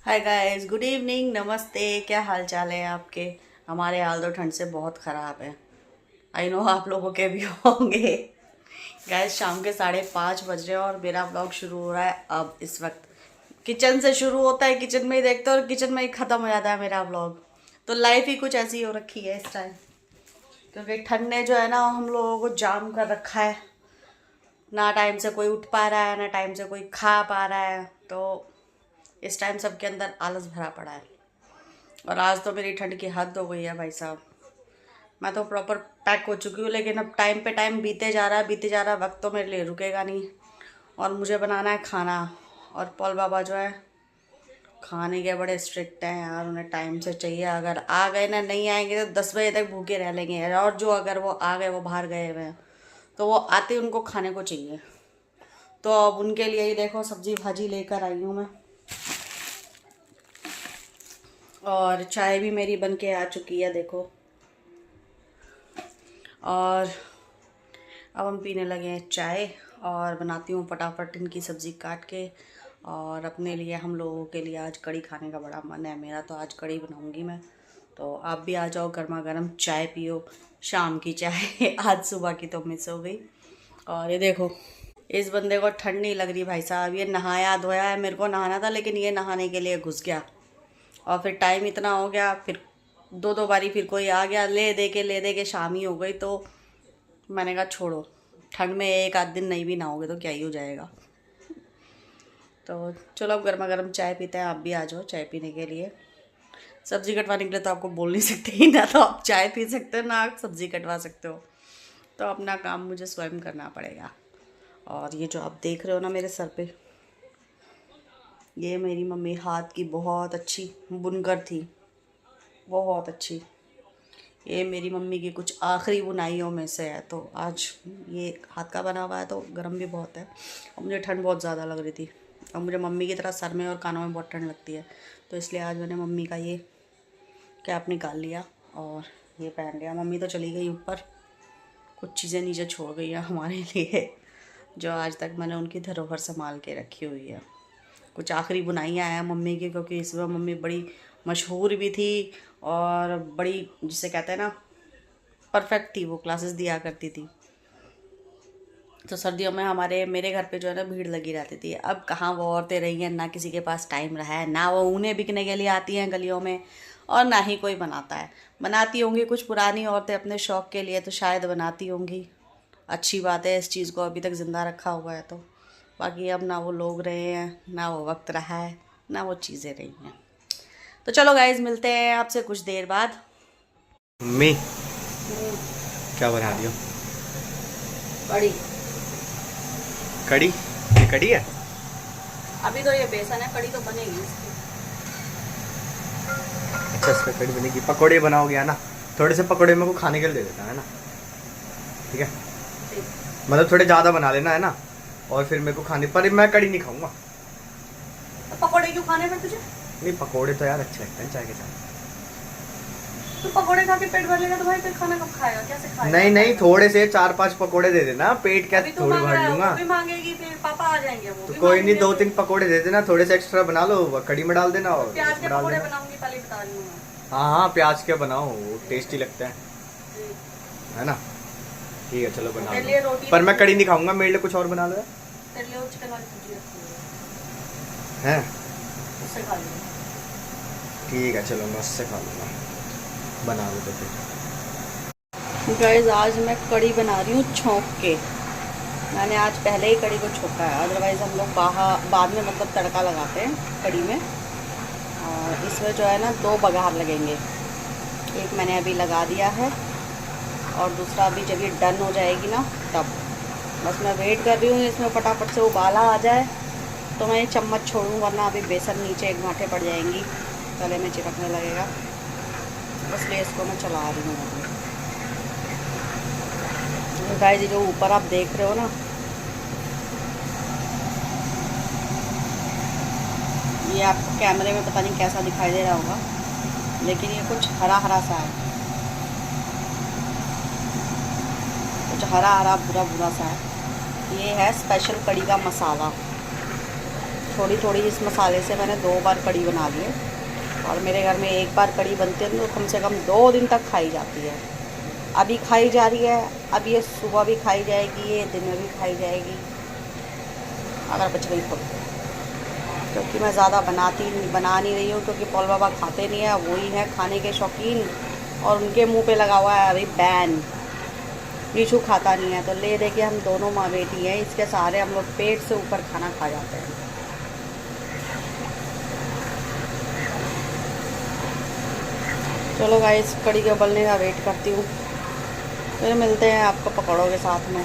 Hi guys, good evening, नमस्ते। क्या हाल चाल है आपके? हमारे हाल तो ठंड से बहुत ख़राब है। आई नो आप लोगों के भी होंगे। गाइस, शाम के 5:30 बज रहे हैं और मेरा व्लॉग शुरू हो रहा है अब इस वक्त। किचन से शुरू होता है, किचन में ही देखते हैं और किचन में ही ख़त्म हो जाता है मेरा व्लॉग। तो लाइफ ही कुछ ऐसी हो रखी है इस टाइम, क्योंकि ठंड ने जो है ना हम लोगों को जाम कर रखा है। ना टाइम से कोई उठ पा रहा है, ना टाइम से कोई खा पा रहा है। तो इस टाइम सबके अंदर आलस भरा पड़ा है। और आज तो मेरी ठंड की हद हो गई है भाई साहब। मैं तो प्रॉपर पैक हो चुकी हूँ, लेकिन अब टाइम पे टाइम बीते जा रहा है, बीते जा रहा है। वक्त तो मेरे लिए रुकेगा नहीं और मुझे बनाना है खाना। और पॉल बाबा जो है खाने के बड़े स्ट्रिक्ट हैं यार, उन्हें टाइम से चाहिए। अगर आ गए ना, नहीं आएंगे तो 10 बजे तक भूखे रह लेंगे। और जो अगर वो आ गए, वो बाहर गए हुए हैं, तो वो आते ही उनको खाने को चाहिए। तो अब उनके लिए ही देखो सब्जी भाजी लेकर आई हूँ मैं। और चाय भी मेरी बन के आ चुकी है देखो। और अब हम पीने लगे हैं चाय। और बनाती हूँ फटाफट इनकी सब्ज़ी काट के। और अपने लिए, हम लोगों के लिए आज कढ़ी खाने का बड़ा मन है मेरा, तो आज कढ़ी बनाऊँगी मैं। तो आप भी आ जाओ, गर्मा गर्म चाय पियो। शाम की चाय आज सुबह की तो मिस हो गई। और ये देखो, इस बंदे को ठंड नहीं लग रही भाई साहब। ये नहाया धोया है, मेरे को नहाना था लेकिन ये नहाने के लिए घुस गया। और फिर टाइम इतना हो गया, फिर दो दो बारी फिर कोई आ गया, ले दे के शाम ही हो गई। तो मैंने कहा छोड़ो, ठंड में एक आध दिन नहीं भी नहाओगे तो क्या ही हो जाएगा। तो चलो अब गर्मा गर्म चाय पीते हैं। आप भी आ जाओ चाय पीने के लिए। सब्ज़ी कटवाने के लिए तो आपको बोल नहीं सकते ही ना, तो आप चाय पी सकते हो ना आप सब्ज़ी कटवा सकते हो। तो अपना काम मुझे स्वयं करना पड़ेगा। और ये जो आप देख रहे हो ना मेरे सर पे, ये मेरी मम्मी हाथ की बहुत अच्छी बुनकर थी, बहुत अच्छी। ये मेरी मम्मी की कुछ आखिरी बुनाइयों में से है। तो आज ये हाथ का बना हुआ है, तो गर्म भी बहुत है और मुझे ठंड बहुत ज़्यादा लग रही थी। और मुझे मम्मी की तरह सर में और कानों में बहुत ठंड लगती है, तो इसलिए आज मैंने मम्मी का ये कैप निकाल लिया और ये पहन लिया। मम्मी तो चली गई ऊपर, कुछ चीज़ें नीचे छोड़ गई हैं हमारे लिए, जो आज तक मैंने उनकी धरोहर संभाल के रखी हुई है। कुछ आखिरी बुनाइयाँ हैं मम्मी की, क्योंकि इस बार मम्मी बड़ी मशहूर भी थी और बड़ी, जिसे कहते हैं ना, परफेक्ट थी। वो क्लासेस दिया करती थी। तो सर्दियों में मेरे घर पे जो है ना भीड़ लगी रहती थी। अब कहाँ वो औरतें रही हैं, ना किसी के पास टाइम रहा है, ना वो ऊने बिकने के लिए आती हैं गलियों में, और ना ही कोई बनाता है। बनाती होंगी कुछ पुरानी औरतें अपने शौक़ के लिए, तो शायद बनाती होंगी। अच्छी बात है, इस चीज़ को अभी तक ज़िंदा रखा हुआ है। तो बाकी अब ना वो लोग रहे हैं, ना वो वक्त रहा है, ना वो चीज़ें रही हैं। तो चलो गाइज, मिलते हैं आपसे कुछ देर बाद। मम्मी क्या बना रही हो? कड़ी। कड़ी? ये कड़ी है? अभी तो ये बेसन है, कड़ी तो बनेगी इसकी। अच्छा, इस पे कड़ी बनेगी। पकोड़े बनाओगे है ना? थोड़े से पकोड़े मेरे को खाने के लिए दे देना है ना? ठीक है, ठीक। मतलब थोड़े ज़्यादा बना लेना है ना, और फिर मेरे को खाने पर। मैं कड़ी नहीं खाऊंगा। तो पकौड़े क्यों खाने में तुझे? नहीं, पकोड़े तो यार अच्छे लगते हैं चाय के साथ। तो पकौड़े खा के पेट भर लेगा तो भाई फिर खाना कब खाएगा, कैसे खाएगा? नहीं नहीं, थोड़े से 4-5 पकोड़े दे देना, पेट क्या अभी तू थोड़ी मांग भर रहा है, लूंगा। वो भी मांगेगी, फिर पापा आ जाएंगे, वो तो भी कोई नहीं, मांगेंगे। 2-3 पकोड़े दे देना, थोड़े से एक्स्ट्रा बना लो, कड़ी में डाल देना और प्याज के डाल पकौड़े देना। बनाऊंगी, पहले ही बता रही हूँ मैं। हाँ हाँ, प्याज के बनाओ, वो टेस्टी लगता जी। है ना? ठीक है, चलो बना तेरे लिए लो। रोटी पर मैं रखी कड़ी है। नहीं खाऊंगा, मेरे लिए कुछ और बना लो यार। तेरे लिए वो चिकन वाली सब्जी रखी हैं? है, उससे खा लियो। ठीक है, चलो मैं उससे खा लूँगा। बना लो तो फिर। गाइस, आज मैं कड़ी बना रही हूँ छौंक के। मैंने आज पहले ही कड़ी को छोंका है, अदरवाइज़ हम लोग बाद में मतलब तड़का लगाते हैं कड़ी में। और इसमें जो है ना 2 बघार लगेंगे। एक मैंने अभी लगा दिया है और दूसरा अभी जब ये डन हो जाएगी ना तब। बस मैं वेट कर रही हूँ इसमें फटाफट से उबाला आ जाए, तो मैं ये चम्मच छोड़ूँ, वरना अभी बेसन नीचे एक गांठें पड़ जाएंगी, गले में चिपकने लगेगा। इसलिए इसको मैं चला रही हूँ अभी। गाइस, ये जो ऊपर आप देख रहे हो ना, ये आपको कैमरे में पता नहीं कैसा दिखाई दे रहा होगा, लेकिन ये कुछ हरा हरा सा है, कुछ हरा हरा भूरा भूरा सा है। ये है स्पेशल कड़ी का मसाला। थोड़ी थोड़ी इस मसाले से मैंने 2 बार कड़ी बना ली है, और मेरे घर में 1 बार कड़ी बनती है तो कम से कम 2 दिन तक खाई जाती है। अभी खाई जा रही है, अब ये सुबह भी खाई जाएगी, ये दिन में भी खाई जाएगी अगर बच गई तो। क्योंकि मैं ज़्यादा बना नहीं रही हूँ, क्योंकि पॉल बाबा खाते नहीं है, वही है खाने के शौकीन, और उनके मुंह पे लगा हुआ है अभी बैन। नीशू खाता नहीं है, तो ले दे के हम दोनों माँ बेटी हैं, इसके सहारे हम लोग पेट से ऊपर खाना खा जाते हैं। चलो गाइस, कड़ी के उबलने का वेट करती हूँ, फिर मिलते हैं आपको पकौड़ों के साथ में।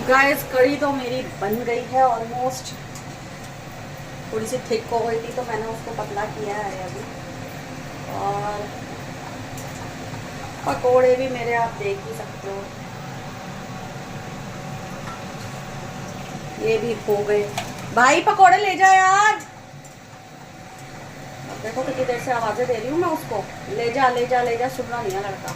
गाइस, कड़ी तो मेरी बन गई है ऑलमोस्ट। थोड़ी सी थिक हो गई थी तो मैंने उसको पतला किया है अभी, और पकोड़े भी मेरे आप देख ही सकते हो, ये भी हो गए। भाई पकोड़े ले जा यार। देखो कितनी देर से आवाजें दे रही हूँ मैं उसको, ले जा ले जा ले जा, सुनना नहीं है लड़का।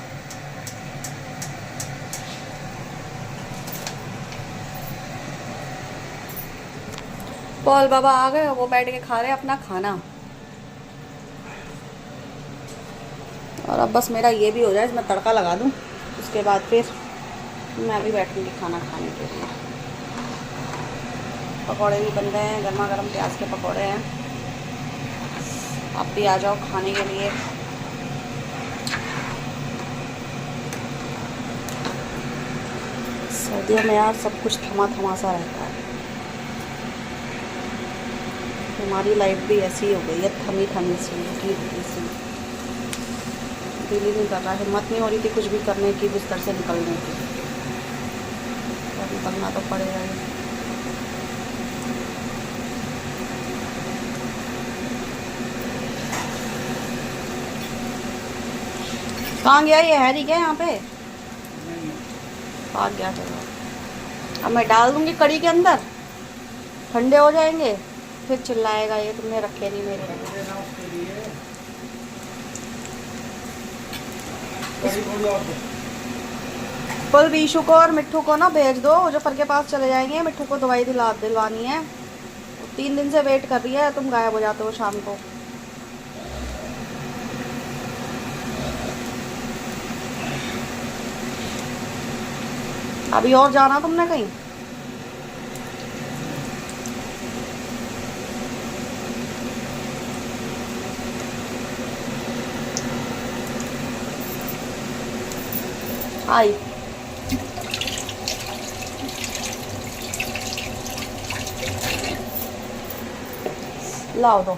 पॉल बाबा आ गए, वो बैठ के खा रहे हैं अपना खाना, और अब बस मेरा ये भी हो जाए, इसमें तड़का लगा दूँ, उसके बाद फिर मैं भी बैठूँगी खाना खाने के लिए। पकौड़े भी बन गए हैं, गर्मा गर्म प्याज के पकौड़े हैं। आप भी आ जाओ खाने के लिए। सर्दियों में यार सब कुछ थमा थमा सा रहता है, हमारी लाइफ भी ऐसी ही हो गई है, थमी थमी सी, रुकी रुकी सी। दिल ही नहीं कर रहा, हिम्मत नहीं हो रही थी कुछ भी करने की, बिस्तर से निकलने की, और निकलना तो पड़ेगा ही। कहाँ गया ये हैरी? क्या यहाँ पे भाग गया? चलो अब मैं डाल दूंगी कड़ी के अंदर, ठंडे हो जाएंगे, फिर चिल्लाएगा ये तुमने रखे नहीं मेरे। फुल बीशु को और मिट्ठू को ना भेज दो, मुजफ्फर के पास चले जाएंगे, मिट्ठू को दवाई दिलवानी है। 3 दिन से वेट कर रही है, तुम गायब हो जाते हो शाम को। अभी और जाना तुमने कहीं? आई लाओ दो।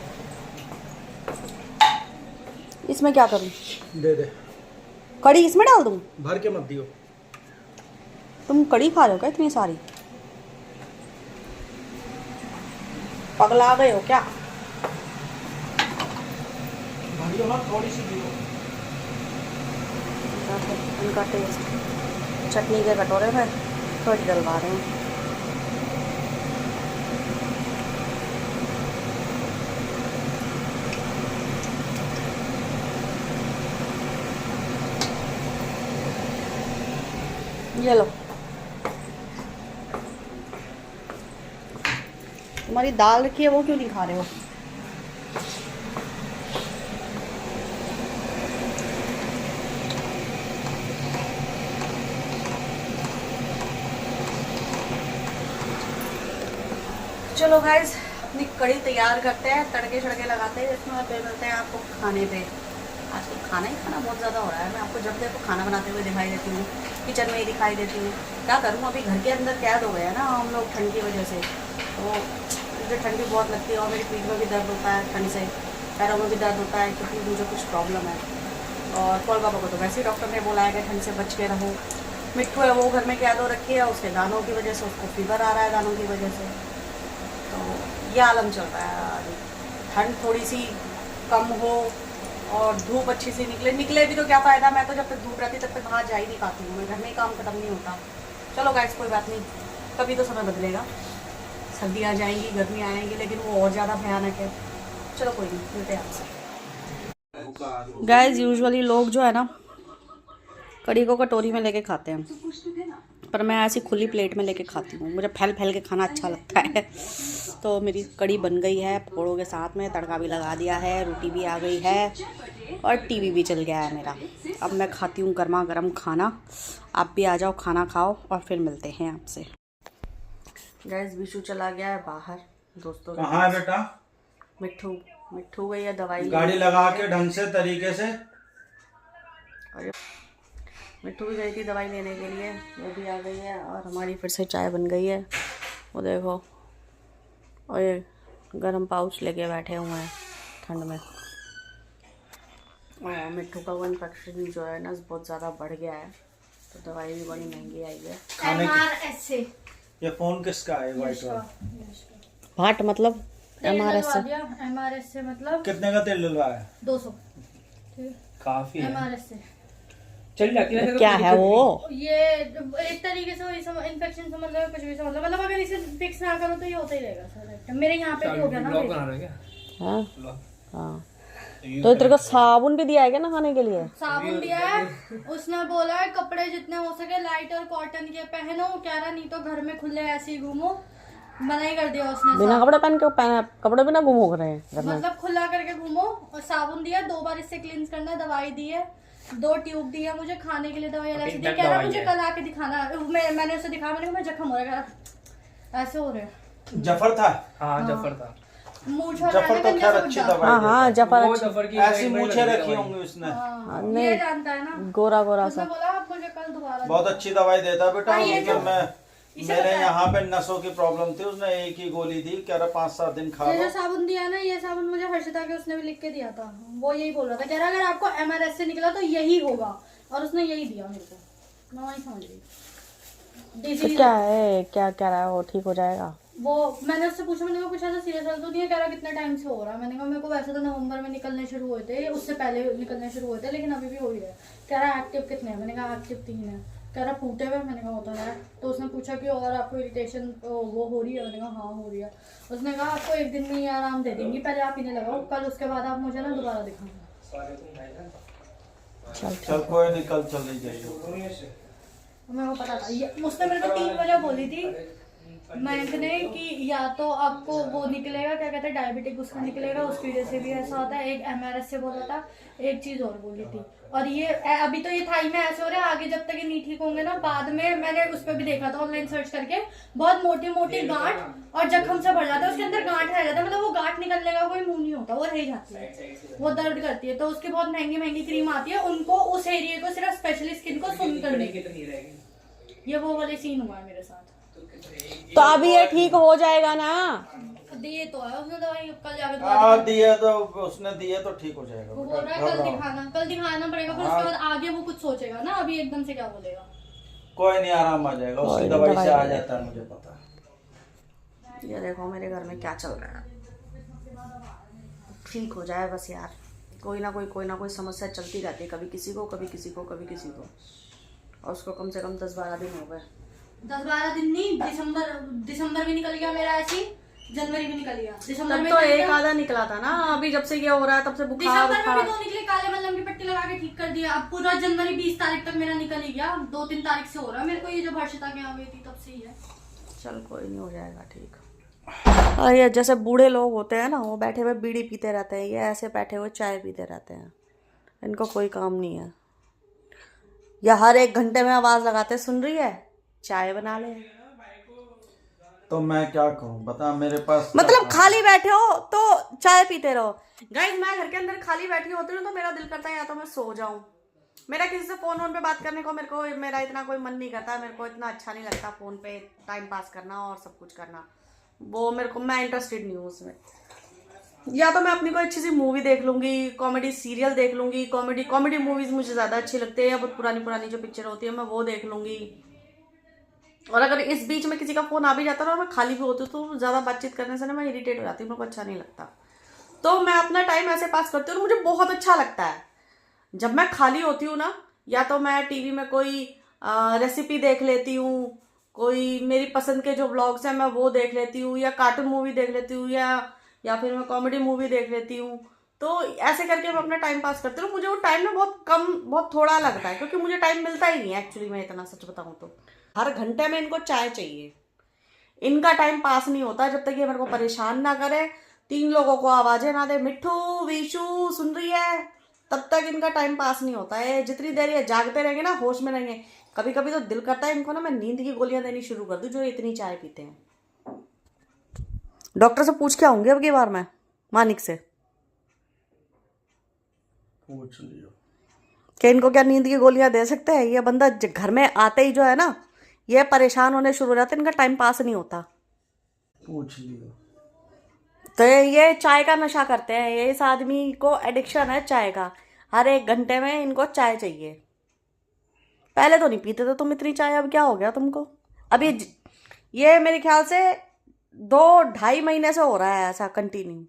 इसमें क्या करूं? दे दे। कड़ी इसमें डाल दूं? भर के मत दियो। तुम कड़ी खा रहे हो क्या इतनी सारी? पगला गए हो क्या? भरियो ना, थोड़ी सी दियो। उनका टेस्ट चटनी के कटोरे में थोड़ी डलवा रहे हैं। ये लो, तुम्हारी दाल रखी है वो क्यों नहीं खा रहे हो? चलो गाइस, अपनी कड़ी तैयार करते हैं, तड़के छड़के लगाते हैं इसमें, फिर मिलते हैं आपको खाने पे। आजकल खाना ही खाना बहुत ज़्यादा हो रहा है, मैं आपको जब देखो खाना बनाते हुए दिखाई देती हूँ, किचन में ही दिखाई देती हूँ। क्या करूँ, अभी घर के अंदर कैद हो गए हैं ना हम लोग ठंड की वजह से, तो मुझे ठंडी बहुत लगती है, और मेरी पीठ में भी दर्द होता है ठंड से, पैरों में भी दर्द होता है, क्योंकि मुझे कुछ प्रॉब्लम है। और पॉल बाबा को तो वैसे ही डॉक्टर ने बोला है कि ठंड से बच के रहो। मिट्टू है वो घर में कैद हो रखी है, उसके दानों की वजह से उसको फीवर आ रहा है, दानों की वजह से, तो ये आलम चल रहा है। ठंड थोड़ी सी कम हो और धूप अच्छी सी निकले भी तो क्या फ़ायदा। मैं तो जब तक धूप रहती तब तक बाहर जा ही नहीं पाती हूँ, मैं घर में ही काम खत्म नहीं होता। चलो गाइस, कोई बात नहीं, कभी तो समय बदलेगा, सर्दी आ जाएंगी, गर्मी आएंगी, लेकिन वो और ज़्यादा भयानक है। चलो कोई नहीं, मिलते हैं आपसे। गाइस, यूजुअली लोग जो है ना कड़ी को कटोरी में लेके खाते हैं, पर मैं ऐसी खुली प्लेट में लेके खाती हूँ, मुझे फैल फैल के खाना अच्छा लगता है। तो मेरी कड़ी बन गई है पकौड़ों के साथ में, तड़का भी लगा दिया है, रोटी भी आ गई है और टीवी भी चल गया है मेरा। अब मैं खाती हूँ गर्मा गर्म खाना। आप भी आ जाओ, खाना खाओ और फिर मिलते हैं आपसे। गैस विशु चला गया है बाहर दोस्तों। कहाँ है बेटा? मिट्ठू गई है दवाई, गाड़ी लगा के ढंग से तरीके से। और मिट्ठू भी गई थी दवाई लेने के लिए, वो भी आ गई है और हमारी फिर से चाय बन गई है। वो देखो, और ये गर्म पाउच लेके बैठे हुए हैं ठंड में। और मिट्ठू का वो इन्फेक्शन जो है ना बहुत ज़्यादा बढ़ गया है, तो दवाई भी बड़ी महंगी आई है। MRS से। ये फोन किसका है? वाइट वाला भाट मतलब MRS से। MRS से मतलब कितने का तेल डलवाया? 200 काफी है। MRS से। चल जाती है। क्या है वो? ये एक तरीके से इन्फेक्शन से मतलब कुछ भी समझ लो, मतलब अगर इसे फिक्स ना करो तो ये होता ही रहेगा सर। मेरे यहाँ पे भी हो गया ना। हाँ तो तेरे को साबुन भी दिया है क्या नहाने के लिए? साबुन दिया है, उसने बोला है कपड़े जितने हो सके लाइट और कॉटन के पहनो, कह रहा नहीं तो घर में खुले ऐसे ही घूमो। मना ही कर दिया उसने। बिना कपड़े पहन के कपड़े भी ना घूमो कर रहे हैं, मतलब खुला करके घूमो। और साबुन दिया, 2 बार इससे क्लींस करना, दवाई दी है, 2 ट्यूब दी है मुझे, खाने के लिए दवाई अलग से दी। कह रहा मुझे कल आके दिखाना। मैंने उसे दिखाया, मैंने कहा जख्म हो रहा है, ऐसे हो रहे हैं। जफर था। हाँ जफर था। जफर तो खैर अच्छी दवाई। हाँ जफर ऐसी मूछें रखी होंगी उसने। नहीं जानता है ना, गोरा गोरा सा। बोला आप मुझे कल दोबारा। बहुत अच्छी दवाई देता बेटा। मेरे यहाँ पे नसों की प्रॉब्लम थी, उसने एक ही गोली दी, कह रहा 5-7 दिन खा लो। साबुन दिया ना, ये साबुन मुझे हर्षिता के उसने भी लिख के दिया था। वो यही बोल रहा था, कह रहा अगर आपको MRS से निकला तो यही होगा, और उसने यही दिया मेरे को। मैं वही समझ रही। तो क्या है, क्या कह रहा है वो? ठीक हो जाएगा वो मैंने उससे पूछा, मैंने कहा कुछ ऐसा सीरियस तो नहीं है? कह रहा कितने टाइम से हो रहा है? मैंने कहा मेरे को वैसे तो नवंबर में निकलने शुरू हुए थे, उससे पहले निकलने शुरू हुए थे, लेकिन अभी भी हो ही है। कह रहा एक्टिव कितने हैं? मैंने कहा एक्टिव 3 है। कह रहा फूटे हुए? मैंने कहा होता है। तो उसने पूछा कि और आपको इरिटेशन वो हो रही है? मैंने कहा हाँ हो रही है। उसने कहा आपको 1 दिन में ही आराम दे देंगी, पहले आप इन्हें लगाओ कल, उसके बाद आप मुझे ना दोबारा दिखाना। चल कोई नहीं, कल चली जाइए। मेरे को पता था, उसने मेरे को 3 वजह बोली थी मैंने कि या तो आपको वो निकलेगा, क्या कहते हैं, डायबिटिक उसका निकलेगा, उसकी वजह से भी ऐसा होता है। एक MRS से बोला था, एक चीज और बोली थी। और ये अभी तो ये थाई में ऐसे हो रहा है, आगे जब तक ये नहीं ठीक होंगे ना, बाद में मैंने उस पर भी देखा था ऑनलाइन सर्च करके, बहुत मोटी मोटी गांठ और जख्म से भर जाता है, उसके अंदर गांठ रह जाता है, मतलब वो गांठ निकलने का कोई मुंह नहीं होता, वो रह जाती है, वो दर्द करती है। तो उसकी बहुत महंगी महंगी क्रीम आती है, उनको उस एरिया को सिर्फ स्पेशली स्किन को सुन करने की। ये वो वाले सीन हुआ है मेरे साथ। तो अभी ये ठीक हो जाएगा ना? दिए तो है उसने दवाई, कल जाके दिए तो उसने दिए तो ठीक हो जाएगा। वो बोल रहा है कल दिखाना पड़ेगा, फिर उसके बाद आगे वो कुछ सोचेगा ना, अभी एकदम से क्या बोलेगा। कोई नहीं, आराम आ जाएगा, उसकी दवाई से आ जाता है, मुझे पता। ये देखो मेरे घर में क्या चल रहा है। ठीक हो जाए बस यार, कोई ना कोई समस्या चलती रहती है, कभी किसी को कभी किसी को कभी किसी को। और उसको कम से कम 10-12 दिन हो गए। 10-12 दिन नहीं, दिसंबर भी निकल गया मेरा, ऐसी जनवरी भी निकल गया, दिसंबर में तो एक आधा निकला था ना। अभी जब से ये हो रहा है तब से बुखार दिसंबर में भी 2 निकले, काले मल्लम की पट्टी लगा के ठीक कर दिया। अब पूरा जनवरी 20 तारीख तक मेरा निकल ही गया, 2-3 तारीख से हो रहा है मेरे को। ये जब हर्षिता के यहाँ गई थी तब से ही है। चल कोई नहीं, हो जाएगा ठीक। ये जैसे बूढ़े लोग होते हैं ना, वो बैठे हुए बीड़ी पीते रहते हैं, ये ऐसे बैठे हुए चाय पीते रहते हैं, इनको कोई काम नहीं है। या हर 1 घंटे में आवाज लगाते, सुन रही है चाय बना ले। तो मैं क्या करूं बता, मेरे पास मतलब खाली बैठे हो तो चाय पीते रहो। गाइस मैं घर के अंदर खाली बैठी होती हूँ तो मेरा दिल करता है या तो मैं सो जाऊं। मेरा किसी से फोन पे बात करने को मेरा इतना कोई मन नहीं करता, मेरे को इतना अच्छा नहीं लगता फोन पे टाइम पास करना और सब कुछ करना, वो मैं इंटरेस्टेड नहीं हूँ उसमें। या तो मैं अपनी कोई अच्छी सी मूवी देख लूंगी, कॉमेडी सीरियल देख लूंगी, कॉमेडी मूवीज मुझे ज्यादा अच्छी लगती है, या बहुत पुरानी जो पिक्चर होती है मैं वो देख लूंगी। और अगर इस बीच में किसी का फोन आ भी जाता है और मैं खाली भी होती हूँ तो ज्यादा बातचीत करने से ना मैं इरिटेट हो जाती हूँ, मेरे को अच्छा नहीं लगता। तो मैं अपना टाइम ऐसे पास करती हूँ और मुझे बहुत अच्छा लगता है जब मैं खाली होती हूँ ना। या तो मैं टीवी में कोई रेसिपी देख लेती हूँ, कोई मेरी पसंद के जो व्लॉग्स हैं मैं वो देख लेती हूँ, या कार्टून मूवी देख लेती हूँ, या फिर मैं कॉमेडी मूवी देख लेती हूँ। तो ऐसे करके मैं अपना टाइम पास करती हूँ। मुझे वो टाइम ना बहुत थोड़ा लगता है, क्योंकि मुझे टाइम मिलता ही नहीं है एक्चुअली, मैं इतना सच बताऊँ तो। हर घंटे में इनको चाय चाहिए। इनका टाइम पास नहीं होता जब तक ये मेरे को परेशान ना करे, 3 लोगों को आवाजें ना दे, मिट्ठू विशु सुन रही है, तब तक इनका टाइम पास नहीं होता है। जितनी देर ये जागते रहेंगे ना, होश में रहेंगे, कभी कभी तो दिल करता है इनको ना मैं नींद की गोलियां देनी शुरू कर दूं, जो इतनी चाय पीते हैं। डॉक्टर से पूछ के आऊंगी अब की बार मैं, मानिक से, पूछ लियो कि इनको क्या नींद की गोलियां दे सकते हैं। ये बंदा घर में आते ही जो है ना, ये परेशान होने शुरू हो जाते हैं, इनका टाइम पास नहीं होता। पूछ लियो। तो ये चाय का नशा करते हैं, ये इस आदमी को एडिक्शन है चाय का। हर 1 घंटे में इनको चाय चाहिए। पहले तो नहीं पीते थे तुम इतनी चाय, अब क्या हो गया तुमको? अभी ये मेरे ख्याल से 2-2.5 महीने से हो रहा है ऐसा कंटिन्यू।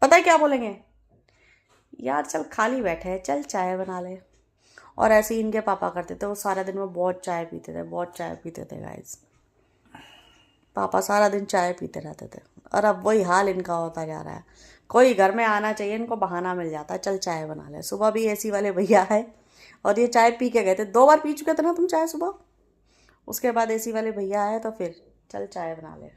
पता है क्या बोलेंगे, यार चल खाली बैठे हैं, चल चाय बना ले। और ऐसे ही इनके पापा करते थे, वो सारा दिन में बहुत चाय पीते थे, बहुत चाय पीते थे गाइस। पापा सारा दिन चाय पीते रहते थे, और अब वही हाल इनका होता जा रहा है। कोई घर में आना चाहिए, इनको बहाना मिल जाता है, चल चाय बना ले। सुबह भी एसी वाले भैया है और ये चाय पी के गए थे, 2 बार पी चुके थे ना तुम चाय सुबह, उसके बाद एसी वाले भैया आए तो फिर चल चाय बना ले।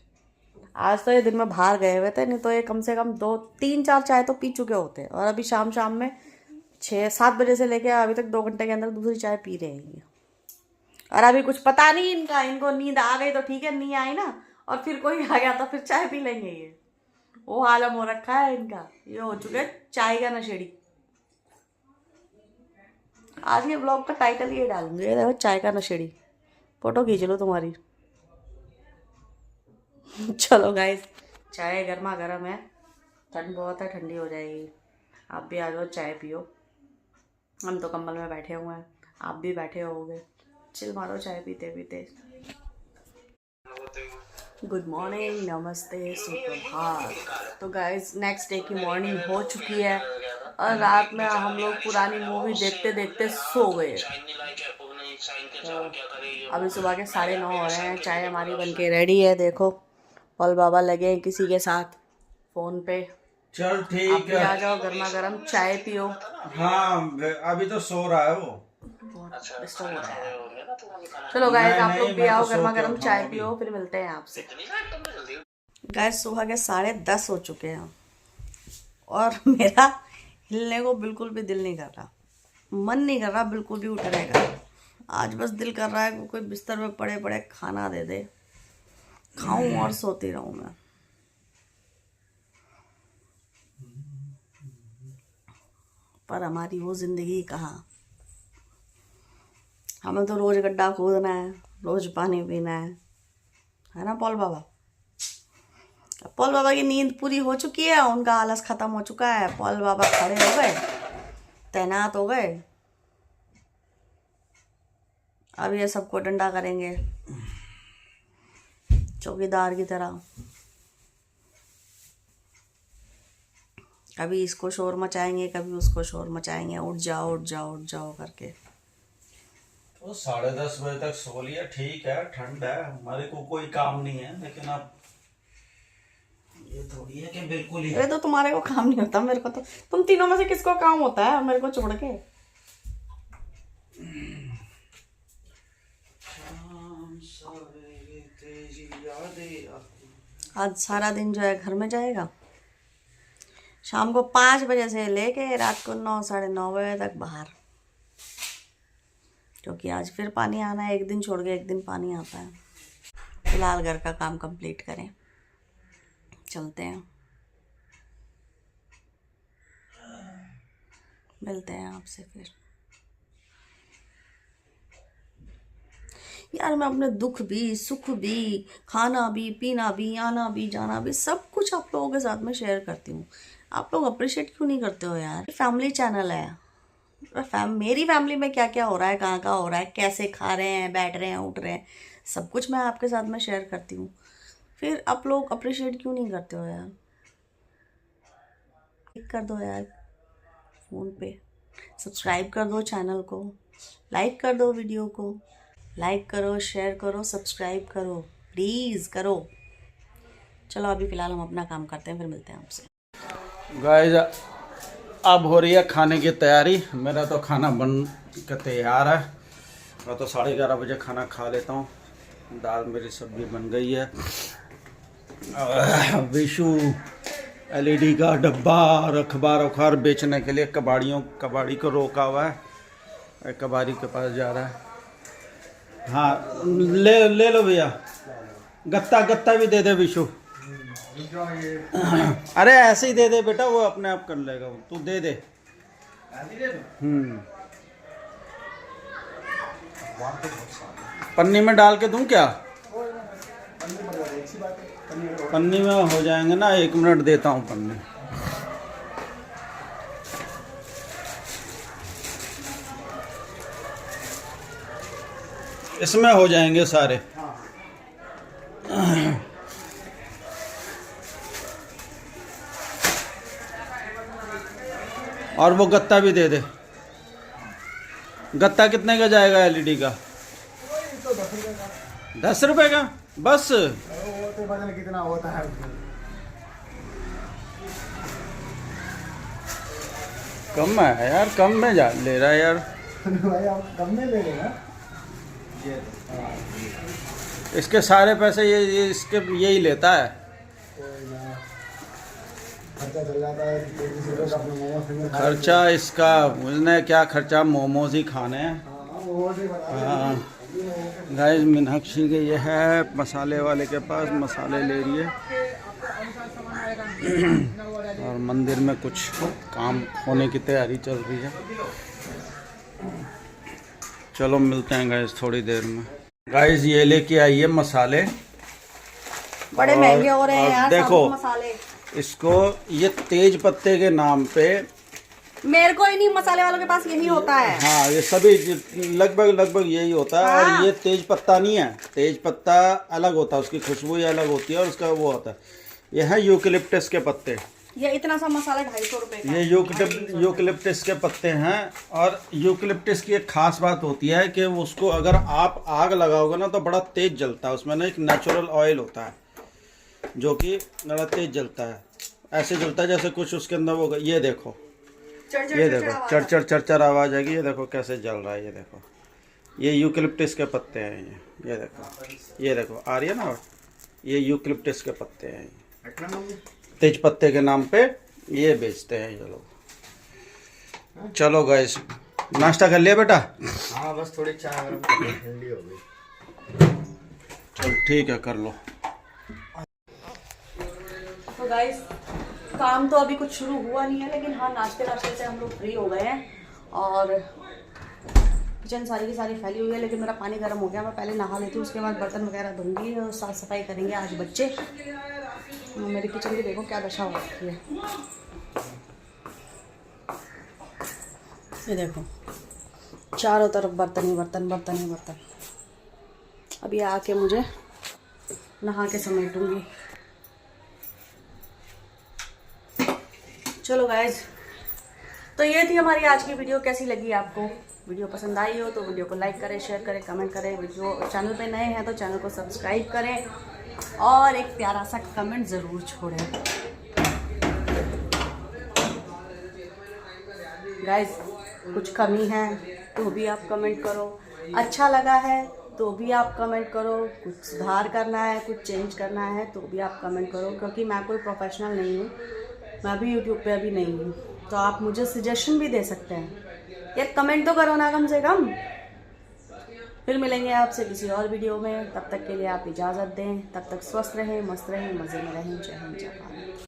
आज तो ये दिन में बाहर गए हुए थे, नहीं तो ये कम से कम 2-3-4 चाय तो पी चुके होते। और अभी शाम में 6-7 बजे से लेके अभी तक 2 घंटे के अंदर दूसरी चाय पी रहे हैं। और अभी कुछ पता नहीं इनका, इनको नींद आ गई तो ठीक है, नहीं आई ना और फिर कोई आ गया तो फिर चाय पी लेंगे। ये वो आलम हो रखा है इनका, ये हो चुके चाय का नशेड़ी। आज के ब्लॉग का टाइटल ये डालूंगी, ये देखो चाय का नशेड़ी, फोटो खींच लो तुम्हारी। चलो गाइस, चाय गर्मा गर्म है, ठंड बहुत है, ठंडी हो जाएगी। आप भी आ जाओ, चाय पियो। हम तो कंबल में बैठे हुए हैं, आप भी बैठे होगे, चिल मारो चाय पीते पीते। गुड मॉर्निंग, नमस्ते, सुप्रभात। तो गाइस नेक्स्ट डे की मॉर्निंग हो चुकी है और रात में हम लोग पुरानी मूवी देखते देखते सो गए। तो अभी सुबह के 9:30 हो रहे हैं, चाय हमारी बनके रेडी है। देखो पल बाबा लगे हैं किसी के साथ फ़ोन पे। चल ठीक है, आ जाओ, गर्मा गर्म चाय पियो। हाँ अभी तो सो रहा है वो, बहुत डिस्टर्ब हो रहा है। चलो गाइस, आप लोग भी आओ, गर्मा गर्म चाय पियो, फिर मिलते हैं आपसे। गाइस सुबह के 10:30 हो चुके हैं और मेरा हिलने को बिल्कुल भी दिल नहीं कर रहा, मन नहीं कर रहा बिल्कुल भी उठने का। आज बस दिल कर रहा है कि कोई बिस्तर में पड़े पड़े खाना दे दे, खाऊं और सोती रहूं मैं। पर हमारी वो जिंदगी कहाँ। हमें तो रोज गड्ढा खोदना है, रोज पानी पीना है ना पॉल बाबा? पॉल बाबा की नींद पूरी हो चुकी है, उनका आलस खत्म हो चुका है। पॉल बाबा खड़े हो गए, तैनात हो गए, अब ये सबको डंडा करेंगे चौकीदार की तरह। कभी इसको शोर मचाएंगे, कभी उसको शोर मचाएंगे, उठ जाओ उठ जाओ उठ जाओ करके। तो 10:30 बजे तक सो लिया, ठीक है, ठंड है, हमारे को कोई काम नहीं है। लेकिन अब ये थोड़ी है कि बिल्कुल ही, अरे तो तुम्हारे को काम नहीं होता, मेरे को तो, तुम तीनों में से किसको काम होता है मेरे को छोड़ के? आज सारा दिन जो है घर में जाएगा, शाम को 5 बजे से लेके रात को 9-9:30 बजे तक बाहर, क्योंकि आज फिर पानी आना है, एक दिन छोड़ के एक दिन पानी आता है। फिलहाल घर का काम कंप्लीट करें, चलते हैं, मिलते हैं आपसे फिर। यार मैं अपने दुख भी, सुख भी, खाना भी, पीना भी, आना भी, जाना भी, सब कुछ आप लोगों के साथ में शेयर करती हूँ। आप लोग अप्रिशिएट क्यों नहीं करते हो यार? फैमिली चैनल है, मेरी फैमिली में क्या क्या हो रहा है, कहाँ कहाँ हो रहा है, कैसे खा रहे हैं, बैठ रहे हैं, उठ रहे हैं, सब कुछ मैं आपके साथ में शेयर करती हूँ। फिर आप लोग अप्रिशिएट क्यों नहीं करते हो यार? क्लिक कर दो यार फ़ोन पे, सब्सक्राइब कर दो चैनल को, लाइक कर दो वीडियो को, लाइक करो, शेयर करो, सब्सक्राइब करो, प्लीज़ करो। चलो अभी फ़िलहाल हम अपना काम करते हैं, फिर मिलते हैं आपसे। गाइस अब हो रही है खाने की तैयारी। मेरा तो खाना बन के तैयार है मैं तो 11:30 बजे खाना खा लेता हूँ। दाल मेरी सब्जी बन गई है। विशु LED का डब्बा और अखबार बेचने के लिए कबाड़ी को रोका हुआ है। कबाड़ी के पास जा रहा है। हाँ ले लो भैया, गत्ता भी दे दे विशु। अरे ऐसे ही दे दे बेटा, वो अपने आप कर लेगा, वो तू दे दे। पन्नी में डाल के दूं क्या? पन्नी में हो जाएंगे ना, 1 मिनट देता हूँ पन्नी। इसमें हो जाएंगे सारे। और वो गत्ता भी दे दे। गत्ता कितने का जाएगा LED का? 10 रुपए का बस। कितना होता है? कम है यार, कम में जा ले रहा है यार। भाई आप कम में ले लेना। इसके सारे पैसे ये इसके यही लेता है। खर्चा चल जाता है। खर्चा इसका उसने क्या खर्चा, मोमोज ही खाने हैं। हाँ गाइस, मीनाक्षी के ये है मसाले वाले के पास, मसाले ले रही है। और मंदिर में कुछ काम होने की तैयारी चल रही है। चलो मिलते हैं गाइस थोड़ी देर में। गाइस ये लेके आई है मसाले, बड़े महंगे हो रहे हैं यार देखो मसाले। इसको ये तेज पत्ते के नाम पे, मेरे को ही नहीं, मसाले वालों के पास यही होता है। हाँ ये सभी लगभग यही होता है। हाँ। और ये तेज पत्ता नहीं है, तेज पत्ता अलग होता है, उसकी खुशबू ही अलग होती है और उसका वो होता है। ये है यूकेलिप्टस के पत्ते। ये इतना सा मसाला 250 रुपए का। ये यूकेलिप्टस के पत्ते हैं। और यूकेलिप्टस की एक खास बात होती है कि उसको अगर आप आग लगाओगे ना तो बड़ा तेज जलता है। उसमें ना एक नेचुरल ऑयल होता है जो कि बड़ा तेज जलता है, ऐसे जलता है जैसे कुछ उसके अंदर वो। ये देखो, ये देखो चरचर आवाज आएगी। ये देखो कैसे जल रहा है, ये देखो। ये यूकेलिप्टस के पत्ते हैं। ये देखो आ रही है ना, ये यूकेलिप्टस के पत्ते हैं। तेज पत्ते के नाम पे ये बेचते हैं ये लोग। चलो गाइस, नाश्ता कर लिया बेटा? हाँ बस थोड़ी चाय ठंडी हो गई। चल ठीक है, कर लो। तो गाइस काम तो अभी कुछ शुरू हुआ नहीं है, लेकिन हाँ नाश्ते से हम लोग फ्री हो गए हैं। और किचन सारी की सारी फैली हुई है, लेकिन मेरा पानी गर्म हो गया। मैं पहले नहा लेती हूँ, उसके बाद बर्तन वगैरह धोंगी और साफ़ सफाई करेंगे आज बच्चे। मेरी किचन की देखो क्या दशा हो रखी है। ये देखो चारों तरफ बर्तन ही बर्तन। अब ये आके मुझे नहा के समेटूंगी। चलो गाइज, तो ये थी हमारी आज की वीडियो। कैसी लगी आपको? वीडियो पसंद आई हो तो वीडियो को लाइक करें, शेयर करें, कमेंट करें। वीडियो चैनल पे नए हैं तो चैनल को सब्सक्राइब करें और एक प्यारा सा कमेंट ज़रूर छोड़ें। गाइज कुछ कमी है तो भी आप कमेंट करो, अच्छा लगा है तो भी आप कमेंट करो, कुछ सुधार करना है, कुछ चेंज करना है तो भी आप कमेंट करो। क्योंकि मैं कोई प्रोफेशनल नहीं हूँ, मैं भी यूट्यूब पे अभी नहीं हूँ, तो आप मुझे सजेशन भी दे सकते हैं। यार कमेंट तो करो ना कम से कम। फिर मिलेंगे आपसे किसी और वीडियो में, तब तक के लिए आप इजाज़त दें। तब तक स्वस्थ रहें, मस्त रहें, मज़े में रहें। जय हिंद, जय भारत।